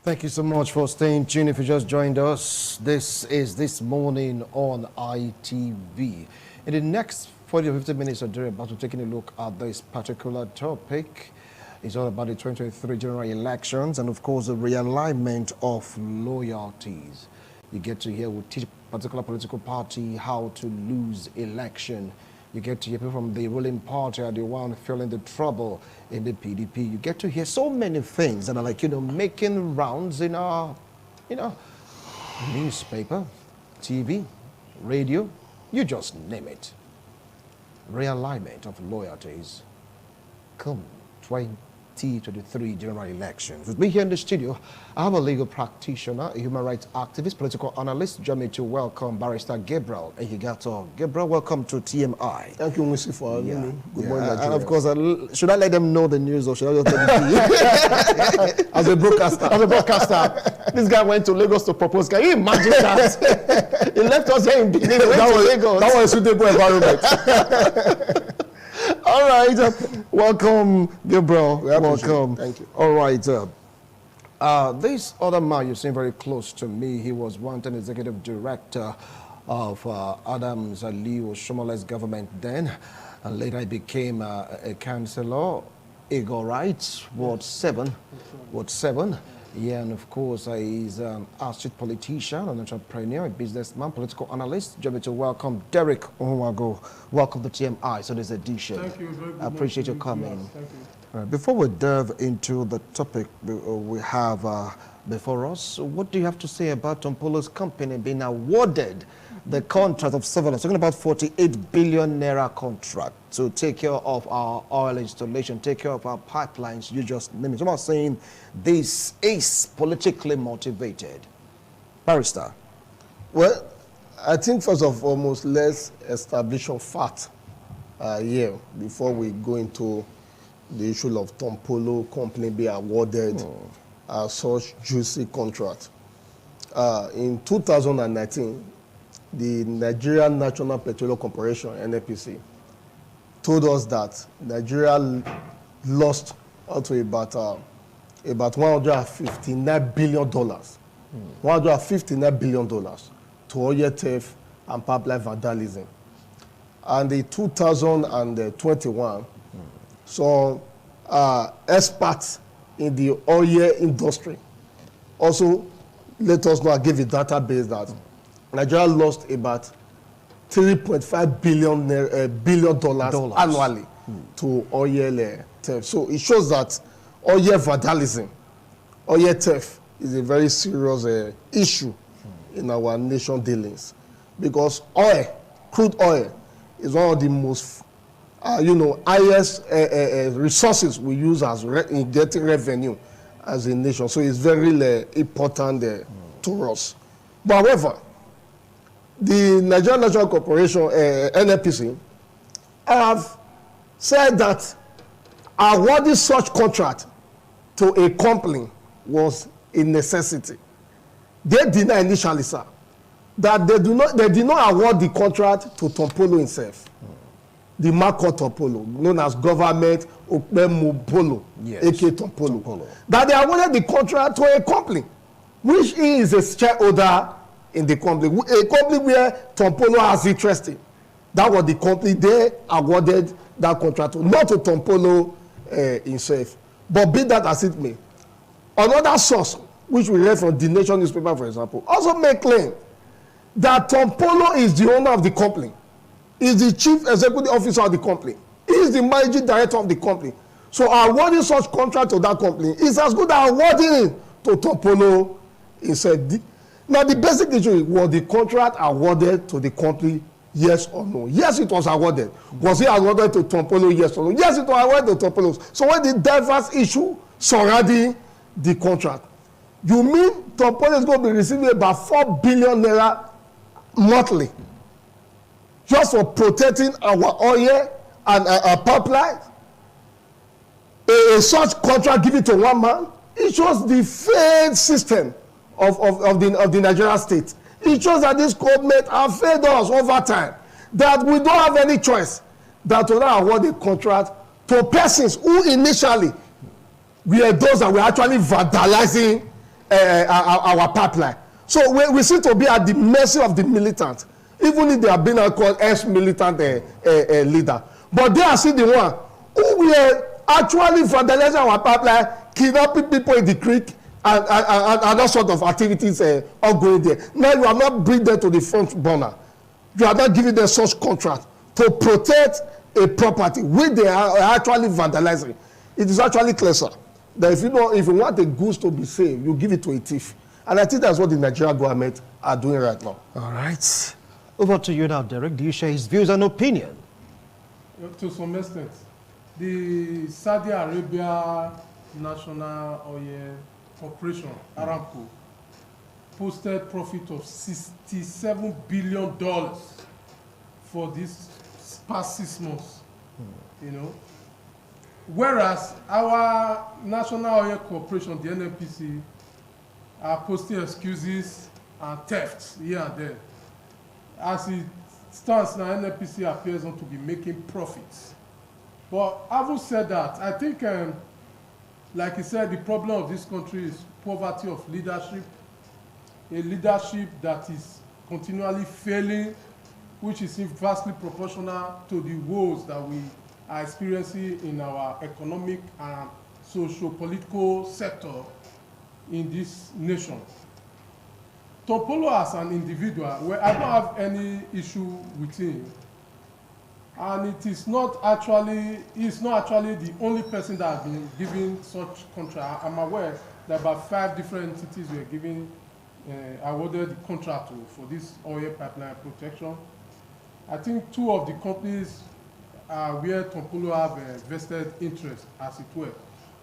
Thank you so much for staying tuned. If you just joined us, this is This Morning on ITV. In the next 40 or 50 minutes, we're about to taking a look at this particular topic. It's all about the 2023 general elections and, of course, the realignment of loyalties. You get to hear, we teach particular political party how to lose election. You get to hear people from the ruling party are the one feeling the trouble in the PDP. You get to hear so many things that are like, making rounds in our, newspaper, TV, radio, you just name it. Realignment of loyalties. Come 2023 general elections. With me here in the studio, I have a legal practitioner, a human rights activist, political analyst. Join me to welcome Barrister Gabriel Ehigato. Gabriel, welcome to TMI. Thank you, Missy, for having me. Good morning, Nigeria. And of course, should I let them know the news or should I just tell them? As a broadcaster. This guy went to Lagos to propose. Can you imagine that? He left us here in Benin. Lagos. That was a suitable environment. All right, welcome, Gabriel. Welcome. Thank you. All right, this other man you seem very close to me. He was once an executive director of Adams Ali Oshomole's government then, and later he became a councillor. Ego Rights, Ward 7. Yeah, and of course, he's an astute politician, an entrepreneur, a businessman, political analyst. Join me to welcome Derek Onwago. Welcome to TMI, so this edition. Thank you. I appreciate you coming. Thank you. Before we delve into the topic we have before us, what do you have to say about Tompolo's company being awarded the contract of surveillance? Talking about 48 billion naira contract to take care of our oil installation, take care of our pipelines, you just name it. I'm not saying this is politically motivated. Barrister. Well, I think first of all, let's establish a fact here before we go into the issue of Tompolo company being awarded such juicy contract. In 2019, the Nigerian National Petroleum Corporation, NNPC, told us that Nigeria lost up to about $159 billion. $159 billion to oil theft and pipeline vandalism. And in 2021, so experts in the oil industry also let us know, give a database that Nigeria lost about $3.5 billion annually to oil theft. So it shows that oil vandalism, oil theft is a very serious issue in our nation dealings, because crude oil, is one of the most, highest resources we use as in getting revenue as a nation. So it's very important to us. But however, the Nigerian National Corporation, NNPC, have said that awarding such contract to a company was a necessity. They deny initially, sir, that they did not award the contract to Tompolo himself. The Marco Tompolo, known as Government Okpemopolo, aka Tompolo. That they awarded the contract to a company, which he is a shareholder in the company, a company where Tompolo has interest in. That was the company they awarded that contract to, not to Tompolo himself. But be that as it may, another source, which we read from the Nation newspaper, for example, also make claim that Tompolo is the owner of the company, is the chief executive officer of the company, he is the managing director of the company. So awarding such contract to that company is as good as awarding it to Tompolo himself. Now, the basic issue was the contract awarded to the company, yes or no? Yes, it was awarded. Was it awarded to Tompolo, yes or no? Yes, it was awarded to Tompolo. So when the diverse issue surrounding the contract, you mean Tompolo is going to be receiving about 4 billion naira monthly just for protecting our oil and our pipelines? A such contract given to one man, it shows the failed system of the Nigerian state. It shows that this government have failed us over time, that we don't have any choice than to now award a contract to persons who initially were those that were actually vandalizing our pipeline. So we seem to be at the mercy of the militants, even if they have been called ex-militant leader. But they are still the one who will actually vandalize our pipeline, kidnapping people in the creek, and all sort of activities ongoing there. Now you are not bringing them to the front burner. You are not giving them such contract to protect a property which they are actually vandalizing. It is actually clear, sir, that if you want the goods to be saved, you give it to a thief. And I think that's what the Nigerian government are doing right now. All right. Over to you now, Derek. Do you share his views and opinion? To some extent, the Saudi Arabia National Oil Corporation, Aramco, posted profit of $67 billion for this past 6 months. You know, whereas our National Oil Corporation, the NNPC, are posting excuses and thefts here and there. As it stands now, NNPC appears not to be making profits. But having said that, I think, like you said, the problem of this country is poverty of leadership, a leadership that is continually failing, which is inversely proportional to the woes that we are experiencing in our economic and socio-political sector in this nation. Topolo as an individual, well, I don't have any issue with him. And he's not actually the only person that has been given such contract. I'm aware that about 5 different entities were given, awarded the contract for this oil pipeline protection. I think 2 of the companies are where Tompolo have a vested interest, as it were.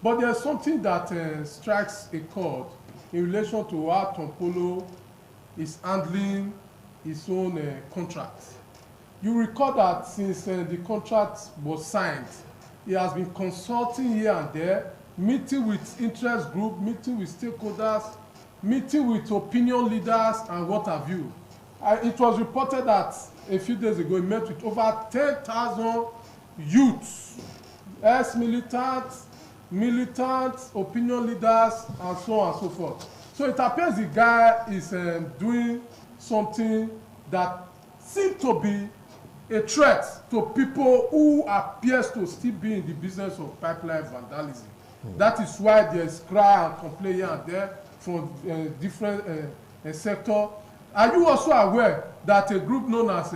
But there's something that strikes a chord in relation to how Tompolo is handling his own contract. You recall that since the contract was signed, he has been consulting here and there, meeting with interest groups, meeting with stakeholders, meeting with opinion leaders, and what have you. It was reported that a few days ago he met with over 10,000 youths, ex-militants, militants, opinion leaders, and so on and so forth. So it appears the guy is doing something that seems to be a threat to people who appears to still be in the business of pipeline vandalism. That is why there's cry and complaint here and there from different sectors. Are you also aware that a group known as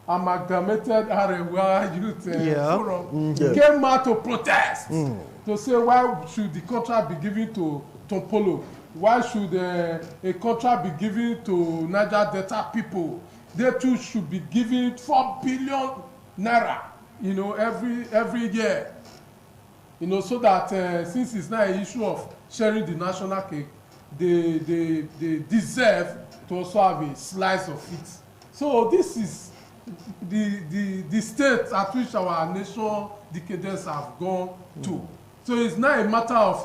Amalgamated Arewa Youth Forum came out to protest, to say why should the contract be given to Tompolo? Why should a contract be given to Niger Delta people? They too should be given 4 billion naira, you know, every year, you know, so that since it's not an issue of sharing the national cake, they deserve to also have a slice of it. So this is the state at which our nation decadence have gone to. So it's not a matter of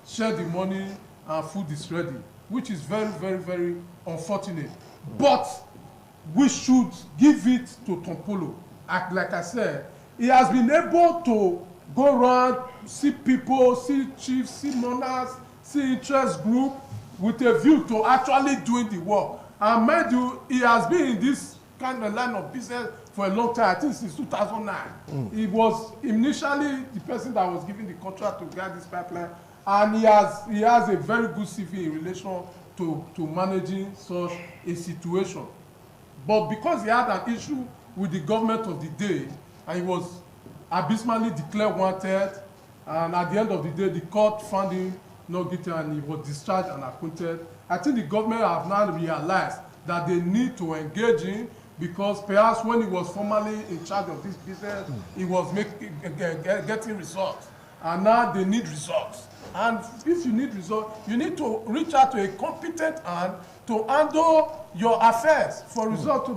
share the money and food is ready, which is very, very, very unfortunate. But we should give it to Tompolo. Like I said, he has been able to go around, see people, see chiefs, see monarchs, see interest group with a view to actually doing the work. And mind you, he has been in this kind of line of business for a long time, I think since 2009. He was initially the person that was given the contract to guide this pipeline, and he has a very good CV in relation to managing such a situation. But because he had an issue with the government of the day, and he was abysmally declared wanted, and at the end of the day, the court found him not guilty and he was discharged and acquitted, I think the government have now realized that they need to engage him, because perhaps when he was formerly in charge of this business, he was getting results. And now they need results. And if you need results, you need to reach out to a competent hand to handle your affairs for result to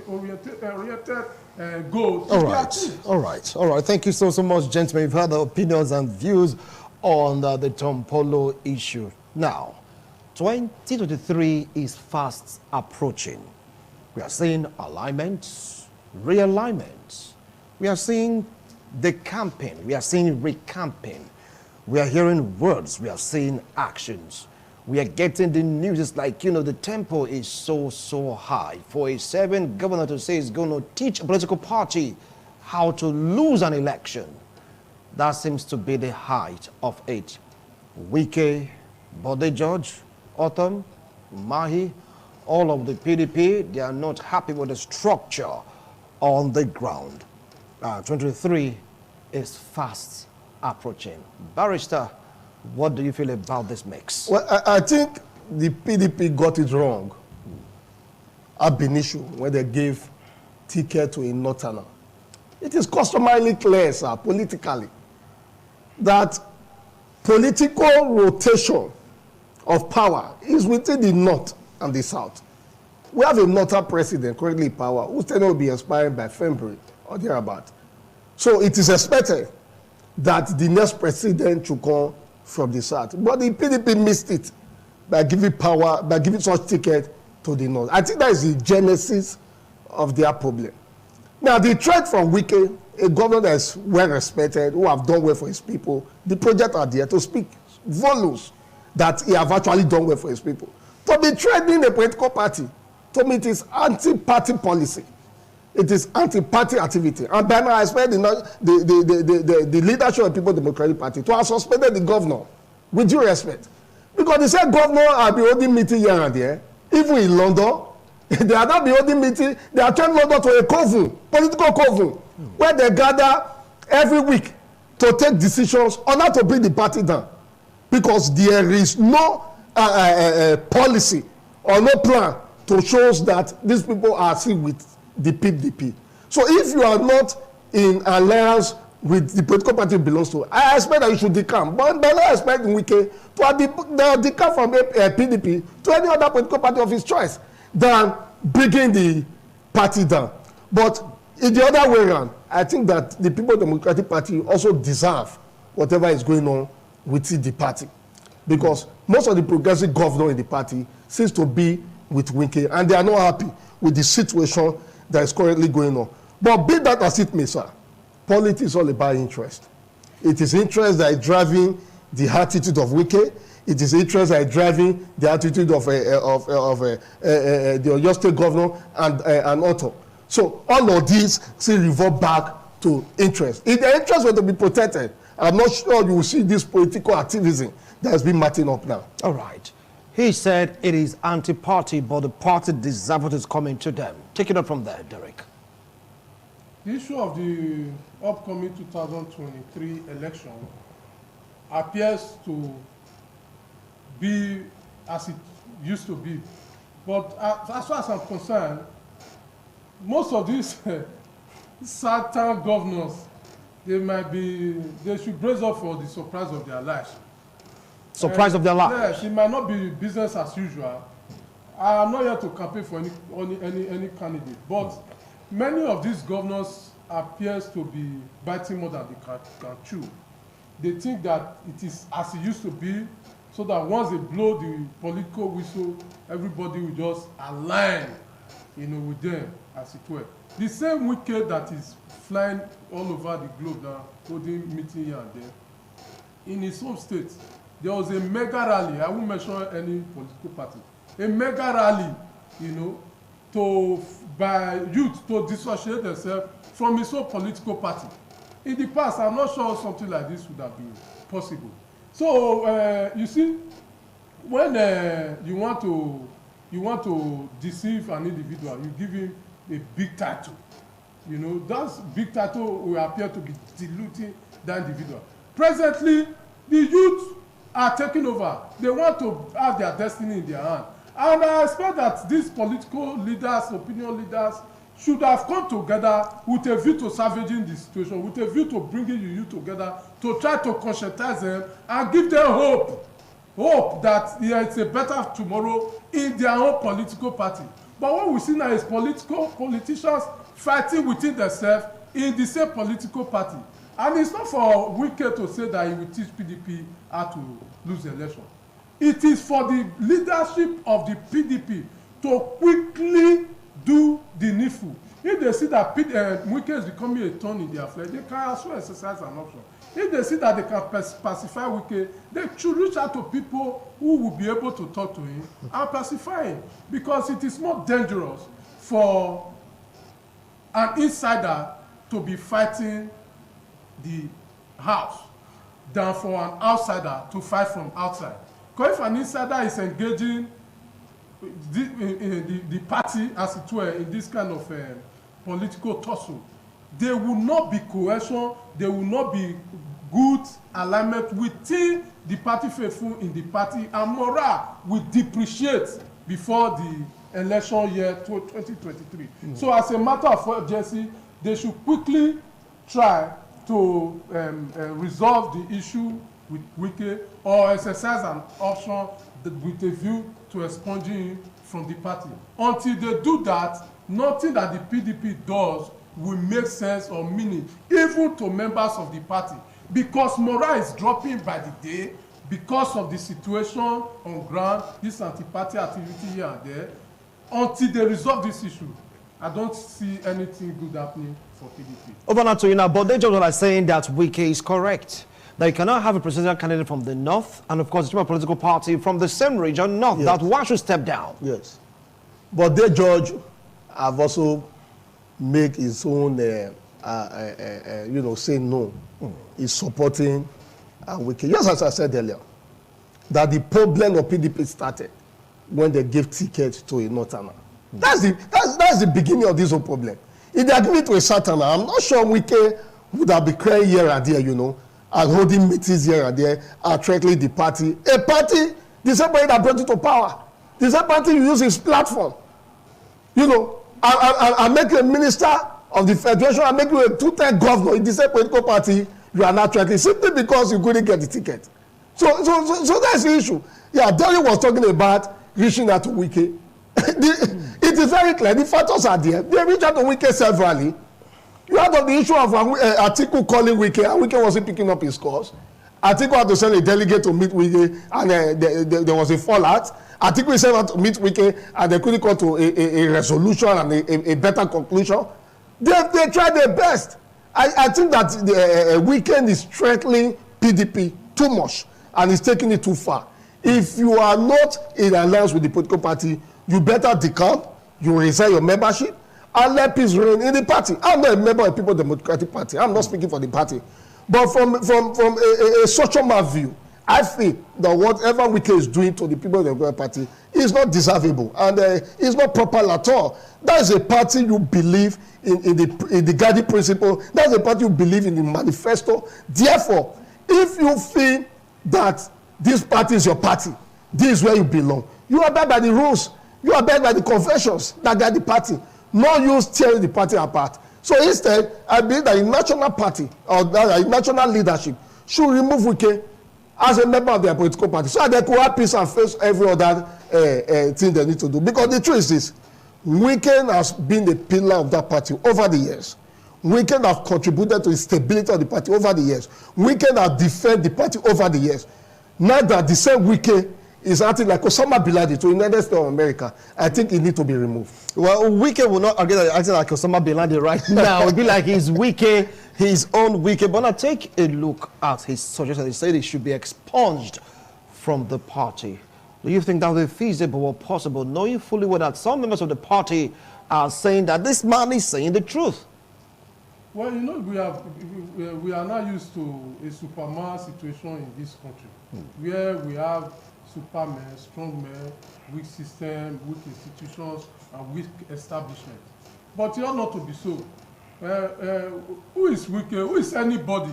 oriented goals. All right. Thank you so much, gentlemen. You've heard the opinions and views on the Tompolo issue. Now, 2023 is fast approaching. We are seeing alignment, realignment. We are seeing decamping. We are seeing recamping. We are hearing words. We are seeing actions. We are getting the news. It's like, the tempo is so high. For a serving governor to say he's going to teach a political party how to lose an election, that seems to be the height of it. Wike, Bode George, Autumn, Mahi, all of the PDP, they are not happy with the structure on the ground. 23 is fast approaching. Barrister, what do you feel about this mix? Well, I think the PDP got it wrong ab initio when they gave ticket to a northerner. It is customarily clear, sir, politically, that political rotation of power is within the north and the south. We have a northern president currently in power whose tenure will be expiring by February or thereabout. So it is expected that the next president should come from the south. But the PDP missed it by giving such ticket to the north. I think that is the genesis of their problem. Now, the threat from Wike, a governor that is well respected, who have done well for his people, the project are there to speak volumes that he have actually done well for his people. To be threatening a political party, to me it is anti-party policy. It is anti-party activity. And then I expect the leadership of the People's Democratic Party to have suspended the governor, with due respect. Because they said governor are be holding meeting here and there, even in London. They are not be holding meeting. They are turning London to a coven, political coven, where they gather every week to take decisions on how to bring the party down. Because there is no policy or no plan to show that these people are still with the PDP. So if you are not in alliance with the political party it belongs to, I expect that you should decamp. But I expect Wike to decamp from PDP to any other political party of his choice than bringing the party down. But in the other way around, I think that the People's Democratic Party also deserve whatever is going on within the party. Because most of the progressive governors in the party seems to be with Wike, and they are not happy with the situation that is currently going on. But be that as it may, sir, politics is all about interest. It is interest that is driving the attitude of Wike. It is interest that is driving the attitude of the Oyo State governor and Otto. So all of these still revert back to interest. If the interests were to be protected, I'm not sure you will see this political activism that has been marching up now. All right. He said it is anti-party, but the party deserves what is coming to them. Take it up from there, Derek. The issue of the upcoming 2023 election appears to be as it used to be. But as far as I'm concerned, most of these certain governors, they should brace up for the surprise of their lives. Surprise of their lives? Yes, it might not be business as usual. I am not here to campaign for any candidate, but many of these governors appears to be biting more than they can chew. They think that it is as it used to be, so that once they blow the political whistle, everybody will just align, with them, as it were. The same Wike that is flying all over the globe now, holding meeting here and there. In his home state, there was a mega rally. I won't mention any political party. A mega rally, by youth to dissociate themselves from his own political party. In the past, I'm not sure something like this would have been possible. So you see, when you want to deceive an individual, you give him a big title. That big title will appear to be diluting that individual. Presently, the youth are taking over. They want to have their destiny in their hand. And I expect that these political leaders, opinion leaders, should have come together with a view to salvaging the situation, with a view to bringing the youth together, to try to conscientize them and give them hope that it's a better tomorrow in their own political party. But what we see now is politicians fighting within themselves in the same political party. And it's not for Wike to say that he will teach PDP how to lose the election. It is for the leadership of the PDP to quickly do the needful. If they see that Wike is becoming a thorn in their flesh, they can as well exercise an option. If they see that they can pacify Wike, they should reach out to people who will be able to talk to him and pacify him, because it is more dangerous for an insider to be fighting the house than for an outsider to fight from outside. Because if an insider is engaging the party, as it were, in this kind of political tussle, there will not be cohesion, there will not be good alignment within the party faithful in the party, and morale will depreciate before the election year 2023. So as a matter of urgency, they should quickly try to resolve the issue with Wike, or exercise an option with a view to expunging him from the party. Until they do that, nothing that the PDP does will make sense or meaning, even to members of the party, because morale is dropping by the day because of the situation on ground, this anti-party activity here and there. Until they resolve this issue, I don't see anything good happening for PDP. Over now to you now, but they just are saying that Wike is correct. That you cannot have a presidential candidate from the north, and of course, a political party from the same region, north, yes. That one should step down. Yes. But the judge have also make his own, say no. He's supporting Wike. Just as I said earlier, that the problem of PDP started when they gave tickets to a northerner. That's the beginning of this whole problem. If they are giving it to a southerner, I'm not sure Wike would have been crying here and there, and holding meetings here and there, and threatening the party. A party, the same party that brought you to power, the same party you use his platform, and make you a minister of the federation, and make you a two-term governor in the same political party, you are not threatening simply because you couldn't get the ticket. So that's the issue. Yeah, Derry was talking about reaching out to Wike. It is very clear. The factors are there. They reach out to Wike severally. You had the issue of Atiku calling Wike, and Wike wasn't picking up his calls. Atiku had to send a delegate to meet Wike, and there was a fallout. Atiku sent out to meet Wike, and they couldn't come to a resolution and a better conclusion. They tried their best. I think that the Wike is threatening PDP too much, and is taking it too far. If you are not in alliance with the political party, you better decamp, you resign your membership, and let peace reign in the party. I'm not a member of the People Democratic Party. I'm not speaking for the party. But from a social man view, I think that whatever Wike is doing to the People Democratic Party is not deservable, and it's not proper at all. That is a party you believe in the guiding principle. That's a party you believe in the manifesto. Therefore, if you feel that this party is your party, this is where you belong, you abide by the rules, you abide by the conventions that guide the party, not use tearing the party apart. So instead, I believe that the national party or the national leadership should remove Wike as a member of their political party, so that they could have peace and face every other thing they need to do. Because the truth is this: Wike has been the pillar of that party over the years. Wike has contributed to the stability of the party over the years. Wike has defended the party over the years. Now that the same Wike is acting like Osama bin Laden to the United States of America, I think it needs to be removed. Well, Wike will not again acting like Osama bin Laden right now. It will be like he's Wike, his own Wike. But now take a look at his suggestion. He said he should be expunged from the party. Do you think that would be feasible or possible, knowing fully well that some members of the party are saying that this man is saying the truth? Well, we are now used to a Superman situation in this country, where we have supermen, strong men, weak system, weak institutions, and weak establishment. But it ought not to be so. Who is weak? Who is anybody,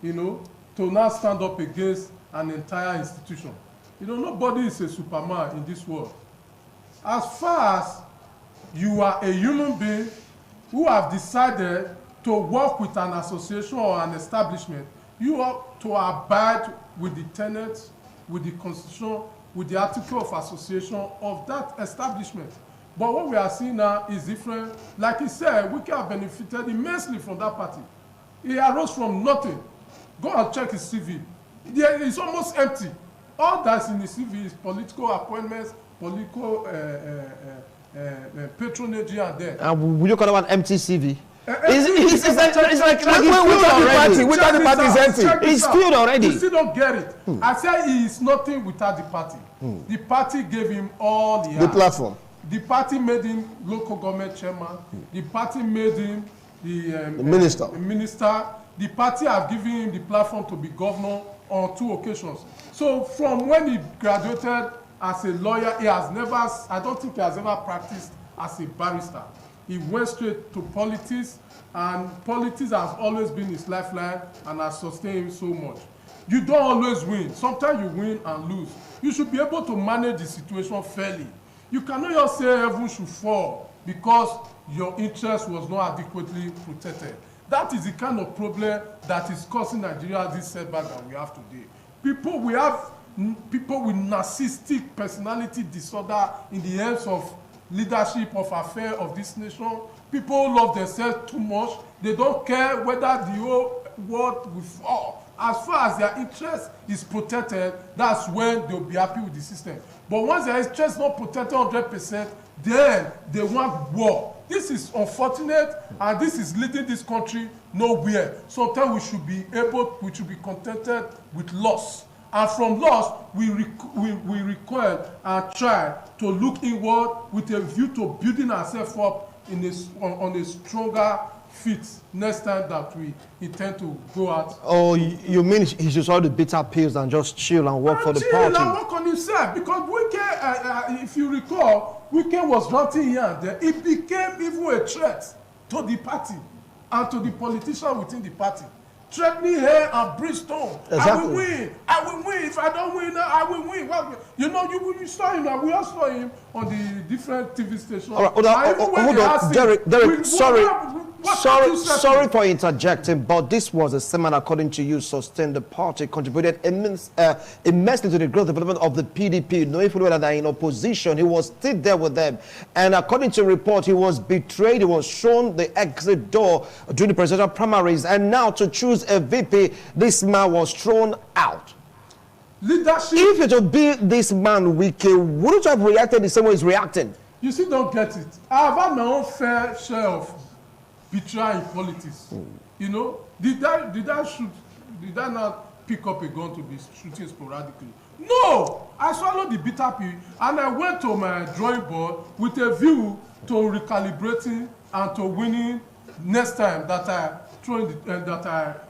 to now stand up against an entire institution? Nobody is a Superman in this world. As far as you are a human being who have decided to work with an association or an establishment, you ought to abide with the tenets, with the constitution, with the article of association of that establishment. But what we are seeing now is different. Like he said, Wike have benefited immensely from that party. He arose from nothing. Go and check his CV. It's almost empty. All that's in his CV is political appointments, political patronage here and there. Will you call that an empty CV? It's like Without he's filled already. without the party is empty. He's filled already. You still don't get it. I said he is nothing without the party. The party gave him all he had. The platform. The party made him local government chairman. The party made him the minister. Minister. The party have given him the platform to be governor on 2 occasions. So from when he graduated as a lawyer, he has never, I don't think he has ever practiced as a barrister. He went straight to politics, and politics has always been his lifeline and has sustained him so much. You don't always win. Sometimes you win and lose. You should be able to manage the situation fairly. You cannot just say heaven should fall because your interest was not adequately protected. That is the kind of problem that is causing Nigeria this setback that we have today. We have people with narcissistic personality disorder in the hands of leadership of affairs of this nation. People love themselves too much. They don't care whether the whole world will fall. As far as their interest is protected, that's when they'll be happy with the system. But once their interest is not protected 100%, then they want war. This is unfortunate, and this is leading this country nowhere. Sometimes we should be contented with loss. And from loss, we recoil and try to look inward with a view to building ourselves up on a stronger feet next time that we intend to go out. Oh, you mean he should swallow the bitter pills and just chill and work for the party? Chill and work on himself, because Wike, if you recall, Wike was ranting here and there. It became even a threat to the party and to the politicians within the party. Threatening her and brimstone. Exactly. I will win. I will win. If I don't win, I will win. Well, you know, you saw him, and we all saw him on the different TV stations. All right, hold on. Derek, sorry for interjecting, but this was a sermon, according to you, sustained the party, contributed immensely to the growth and development of the PDP. Knowing fully well that they're in opposition, he was still there with them. And according to report, he was betrayed. He was shown the exit door during the presidential primaries. And now to choose a VP, this man was thrown out. Leadership. If it would be this man, Wike, wouldn't you have reacted the same way he's reacting? You still don't get it. I have had my own fair share of betrayal in politics. You know, did I not pick up a gun to be shooting sporadically? No, I swallowed the bitter pill and I went to my drawing board with a view to recalibrating and to winning next time that I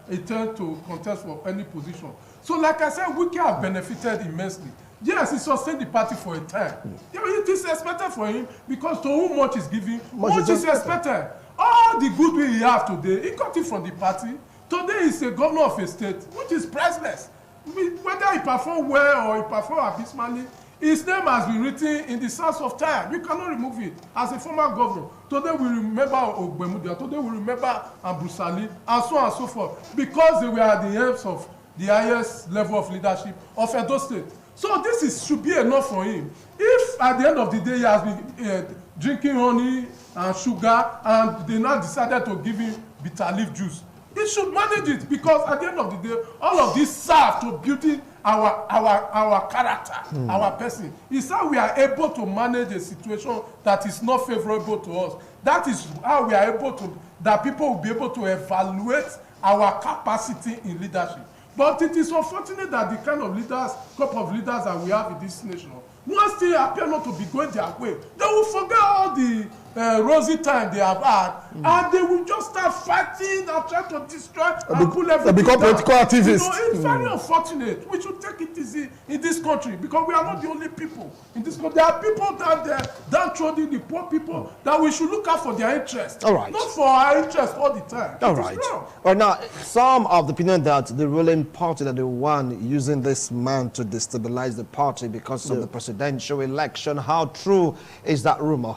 intend to contest for any position. So, like I said, Wike have benefited immensely. Yes, he sustained the party for a time. It is expected for him because to whom much is given, much is expected. All the goodwill he has today, he got it from the party. Today he's a governor of a state, which is priceless. Whether he perform well or he perform abysmally, his name has been written in the sands of time. You cannot remove it. As a former governor, today we remember Ogbemudia, today we remember Ambrusali, and so on and so forth, because they were at the helms of the highest level of leadership of Edo State. So this should be enough for him. If at the end of the day he has been drinking honey and sugar, and they now decided to give him bitter leaf juice, he should manage it, because at the end of the day, all of this serve to building our character, our person. It's how we are able to manage a situation that is not favorable to us. That is how we are able to, that people will be able to evaluate our capacity in leadership. But it is unfortunate that the kind of leaders, crop of leaders that we have in this nation, once they appear not to be going their way, they will forget all the rosy time they have had, and they will just start fighting and try to destroy and pull everything they become down. political activists. You know, it's very unfortunate. We should take it easy in this country, because we are not the only people in this country. There are people down there, downtrodden, the poor people, that we should look out for their interest. All right. Not for our interest all the time. All It is right. wrong. Right now, some of the opinion that the ruling party, that the one using this man to destabilize the party because of the presidential election. How true is that rumor?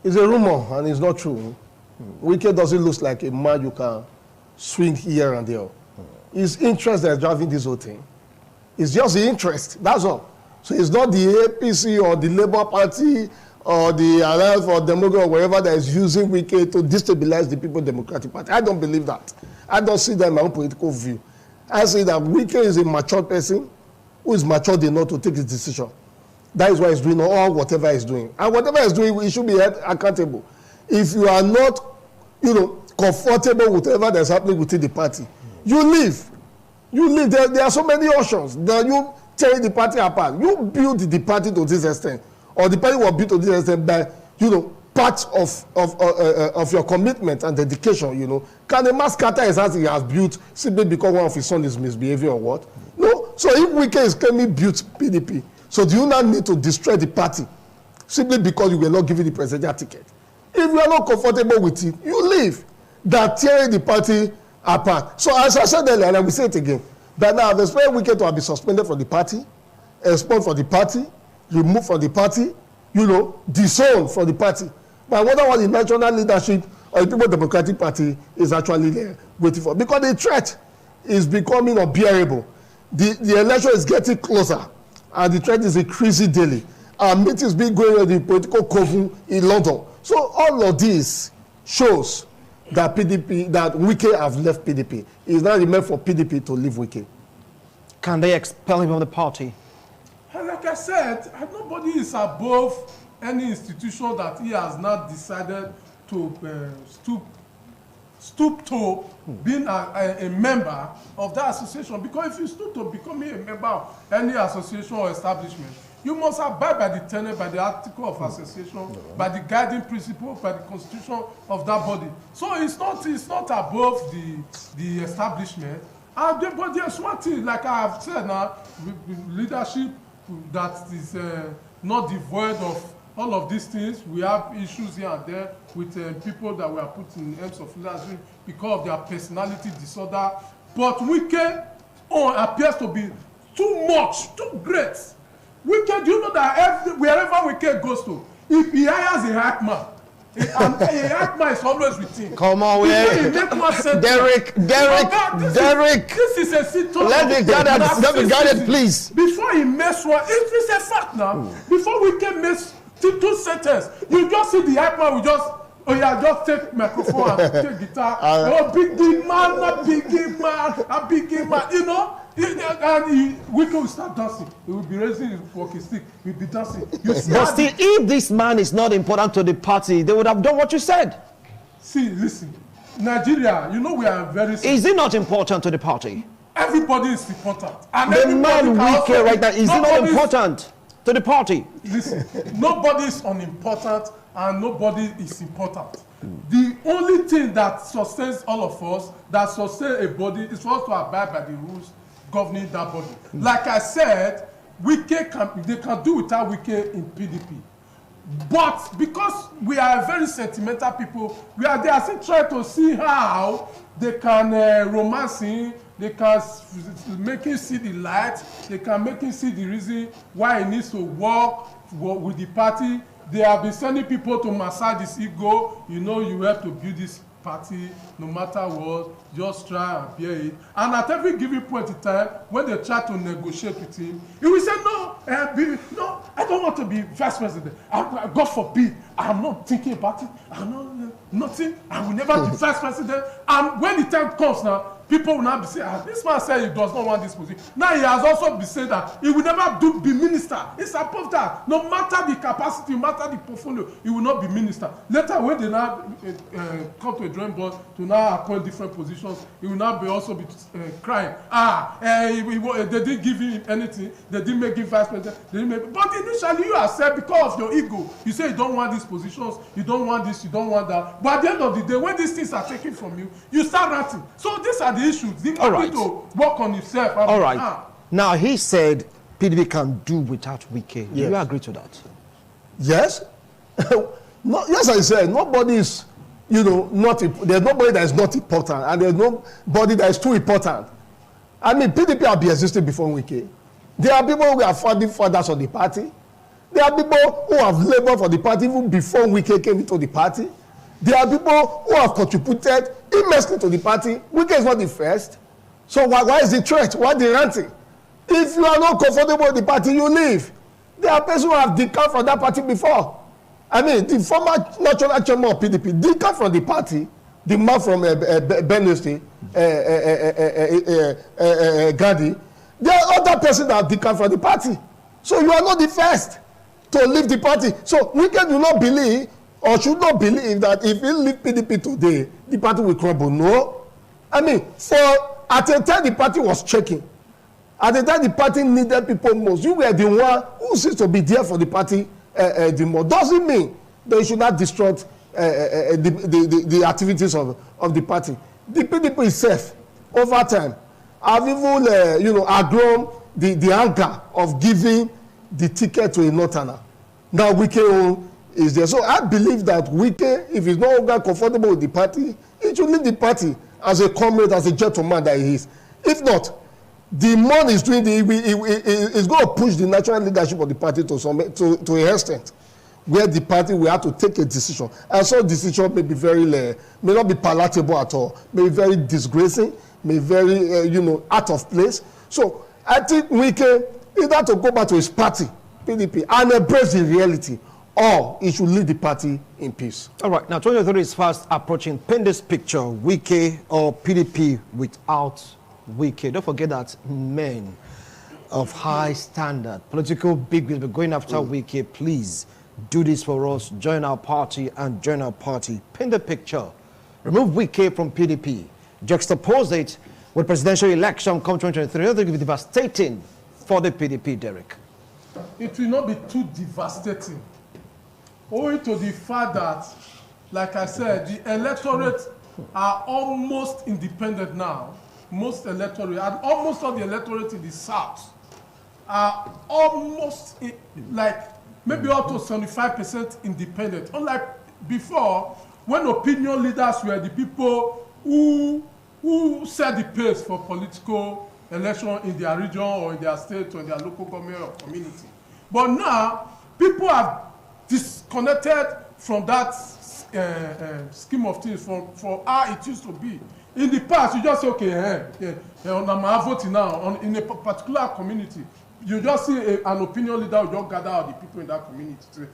It's a rumor and it's not true. Wike doesn't look like a man you can swing here and there. His interest that is driving this whole thing. It's just the interest, that's all. So it's not the APC or the Labour Party or the Alliance for Democracy or wherever that is using Wike to destabilize the People's Democratic Party. I don't believe that. I don't see that in my own political view. I say that Wike is a mature person who is mature enough to take his decision. That is why he's doing all whatever he's doing. And whatever he's doing, he should be held accountable. If you are not, comfortable with whatever that's happening within the party, you leave. You leave. There are so many options that you tear the party apart. You build the party to this extent, or the party was built to this extent by, part of your commitment and dedication, Can a man scatter his house he has built simply because one of his sons is misbehaving or what? No. So if Wike is claiming built PDP, so do you not need to destroy the party simply because you were not given the presidential ticket? If you are not comfortable with it, you leave. That tearing the party apart. So as I said earlier, and I will say it again, that now the expect Wike to have been suspended from the party, expelled from the party, removed from the party, disowned from the party. But I wonder what the national leadership or the People Democratic Party is actually there waiting for. Because the threat is becoming unbearable. The election is getting closer, and the threat is increasing daily. And meetings being going on in the political coven in London. So all of this shows that Wike have left PDP. It's not meant for PDP to leave Wike. Can they expel him from the party? Like I said, nobody is above any institution that he has not decided to stoop to being a member of that association. Because if you stoop to becoming a member of any association or establishment, you must abide by the tenet, by the article of association, by the guiding principle, by the constitution of that body. So it's not above the establishment. But there's one thing, like I have said now, leadership that is not devoid of all of these things. We have issues here and there with people that were put in terms of leadership because of their personality disorder. But Wike appears to be too much, too great. Wike, do you know that wherever Wike goes to, if he hires a hype man, a hype man is always with him. Come on, Derek. This is a situation. Let me guide it, please. Before he makes one, it's a fact now. Before Wike makes two sentences, you just see the hype man will just take microphone and take guitar. Biggie man, a biggie man, And Wike will start dancing. He will be raising his walking stick. He will be dancing. But still, if this man is not important to the party, they would have done what you said. See, listen. Nigeria, we are very... Is he not important to the party? Everybody is important. And the man Wike right now, is he not important to the party? Listen, nobody is unimportant and nobody is important. The only thing that sustains all of us, that sustains a body, is for us to abide by the rules governing that body. Like I said, they can do without Wike in PDP. But because we are very sentimental people, they are still trying to see how they can romance him, they can make him see the light, they can make him see the reason why he needs to work with the party. They have been sending people to massage his ego. You have to build this party no matter what, just try and bear it. And at every given point in time, when they try to negotiate with him, he will say, no, I don't want to be vice president. God forbid, I'm not thinking about it. I'm not nothing. I will never be vice president. And when the time comes now, people will now be saying, this man said he does not want this position. Now he has also been saying that he will never be minister. It's above that. No matter the capacity, no matter the portfolio, he will not be minister. Later, when they now come to a drawing board to now appoint different positions, he will now also be crying. They didn't give him anything. They didn't make him vice president. But initially, you have said because of your ego, you say you don't want these positions, you don't want this, you don't want that. But at the end of the day, when these things are taken from you, you start ranting. So these are the issues. The man need to work on himself. All right. Now, he said PDP can do without Wike. Do you agree to that? Yes. Yes, I said, nobody is, there's nobody that is not important, and there's nobody that is too important. I mean, PDP have been existing before Wike. There are people who are founding fathers of the party. There are people who have labored for the party even before Wike came into the party. There are people who have contributed immensely to the party. Wike is not the first. So why is the threat? Why the ranting? If you are not comfortable with the party, you leave. There are persons who have declared from that party before. I mean, the former national chairman of PDP declared from the party, the man from Benue State, Gandhi. There are other persons that have declared from the party. So you are not the first to leave the party. So Wike do not believe or should not believe that if he leave PDP today, the party will crumble. No. I mean, at the time the party was checking, at the time the party needed people most, you were the one who seems to be there for the party the most. Doesn't mean that you should not destroy the activities of the party. The PDP itself, over time, have even outgrown the anger of giving the ticket to a northerner. Now Wike is there. So I believe that Wike, if he's no longer comfortable with the party, he should leave the party as a comrade, as a gentleman that he is. If not, the man is doing is going to push the national leadership of the party to an extent where the party will have to take a decision. And so decision may be may not be palatable at all, may be very disgracing, may be very, out of place. So I think Wike either to go back to his party, PDP, and embrace the reality, or he should lead the party in peace. All right, now 2023 is fast approaching. Paint this picture, Wike or PDP without Wike. Don't forget that men of high standard, political bigwigs, are going after Wike. Please do this for us. Join our party and join our party. Paint the picture. Remove Wike from PDP. Juxtapose it with presidential election come 2023. I think it will be devastating for the PDP, Derek. It will not be too devastating, owing to the fact that, like I said, the electorate are almost independent now. Most electorate, and almost all the electorate in the South are almost maybe up to 75% independent. Unlike before, when opinion leaders were the people who set the pace for political election in their region or in their state or in their local government or community. But now, people have disconnected from that scheme of things, from how it used to be. In the past, you just say, okay, on my voting now, in a particular community, you just see an opinion leader will just gather all the people in that community to say,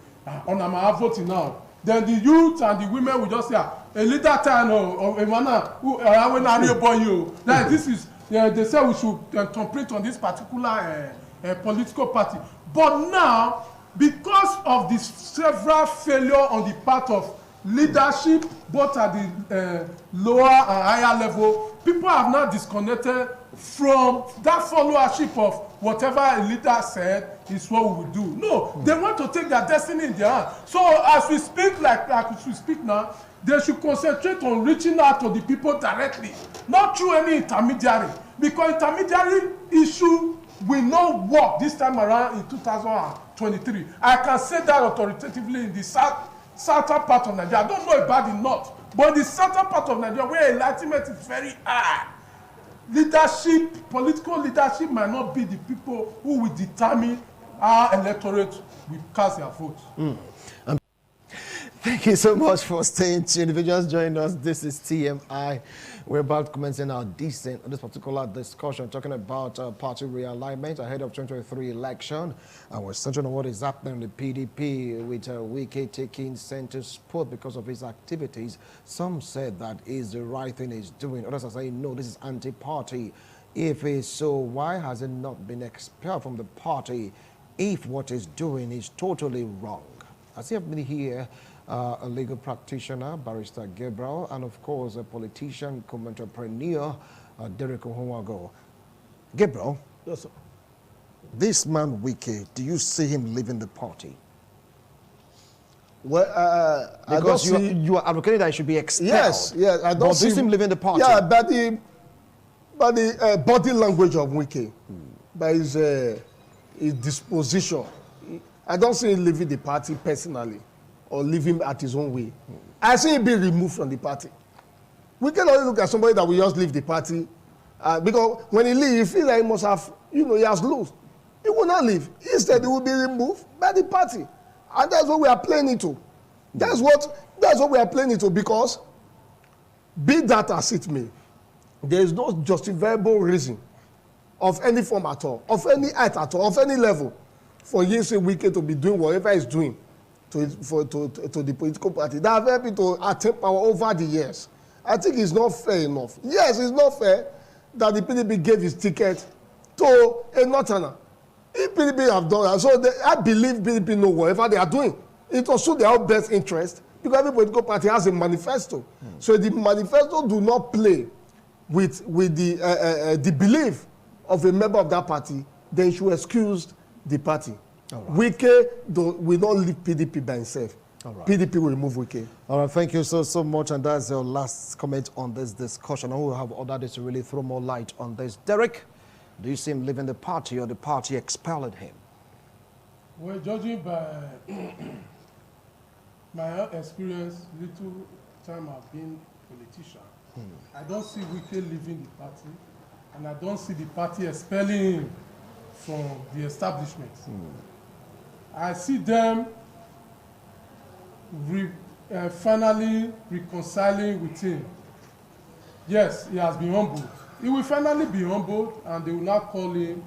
on my voting now. Then the youth and the women will just say, a leader time or a man who are boy you. Like this is, they say we should concentrate on this particular political party. But now, because of the several failure on the part of leadership, both at the lower and higher level, people have now disconnected from that followership of whatever a leader said is what we will do. No, they want to take their destiny in their hands. So as we speak, like we speak now, they should concentrate on reaching out to the people directly, not through any intermediary, because intermediary issue will not work this time around in 2023. I can say that authoritatively in the southern part of Nigeria. I don't know about the north, but in the southern part of Nigeria, where enlightenment is very high, leadership, political leadership might not be the people who will determine how electorate will cast their vote. Thank you so much for staying tuned. If you just joined us, this is TMI. We're about to commence our descent on this particular discussion, talking about party realignment ahead of 2023 election. And we're touching on what is happening in the PDP with Wike taking center spot because of his activities. Some said that is the right thing he's doing. Others are saying, no, this is anti-party. If it's so, why has it not been expelled from the party if what he's doing is totally wrong? As you have been here, a legal practitioner, Barrister Gabriel, and of course a politician, entrepreneur, Derek Ohunwago. Gabriel, yes, sir. This man Wike, do you see him leaving the party? Well, because you are advocating that he should be expelled. Yes, I don't see him leaving the party. Yeah, by the body language of Wike, by his disposition, I don't see him leaving the party personally, or leave him at his own way. I see him being removed from the party. We can only look at somebody that will just leave the party because when he leaves, he feels like he must have, he has lost. He will not leave. Instead, he will be removed by the party. And that's what we are playing into. That's what we are playing into, because be that as it may, there is no justifiable reason of any form at all, of any height at all, of any level, for Yinsi Wike to be doing whatever he's doing to the political party that have helped him to attain power over the years. I think it's not fair enough. Yes, it's not fair that the PDP gave his ticket to a northerner. If PDP have done that, so I believe PDP know whatever they are doing. It was to their own best interest Because every political party has a manifesto. So the manifesto do not play with the belief of a member of that party, then he should excuse the party. Right. Wike will not leave PDP by himself. Right. PDP will remove Wike. All right, thank you so much. And that's your last comment on this discussion. And we'll have others to really throw more light on this. Derek, do you see him leaving the party or the party expelling him? Well, judging by my own experience, little time I've been a politician, I don't see Wike leaving the party, and I don't see the party expelling him from the establishment. I see them finally reconciling with him. Yes, he has been humbled. He will finally be humbled, and they will now call him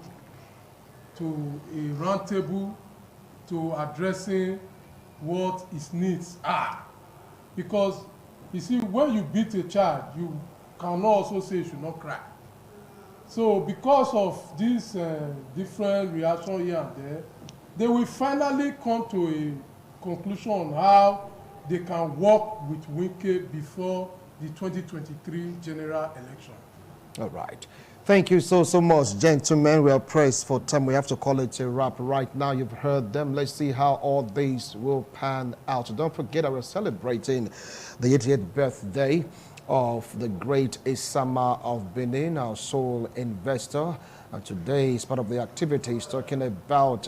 to a round table to addressing what his needs are. Because, you see, when you beat a child, you cannot also say you should not cry. So because of this different reaction here and there, they will finally come to a conclusion on how they can work with Wike before the 2023 general election. All right. Thank you so much, gentlemen. We are pressed for time. We have to call it a wrap right now. You've heard them. Let's see how all these will pan out. Don't forget that we're celebrating the 88th birthday of the great Isama of Benin, our sole investor. And today is part of the activities talking about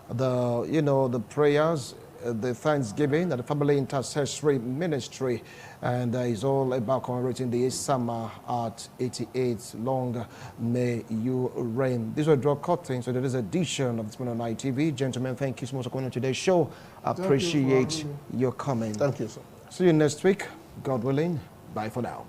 the prayers, the Thanksgiving, and the Family Intercessory Ministry. And it's all about commemorating the Isama at 88. Long may you reign. These were draw curtains. So this edition of this morning on ITV. Gentlemen, thank you so much for coming on today's show. Appreciate your comment. Thank you, sir. See you next week, God willing. Bye for now.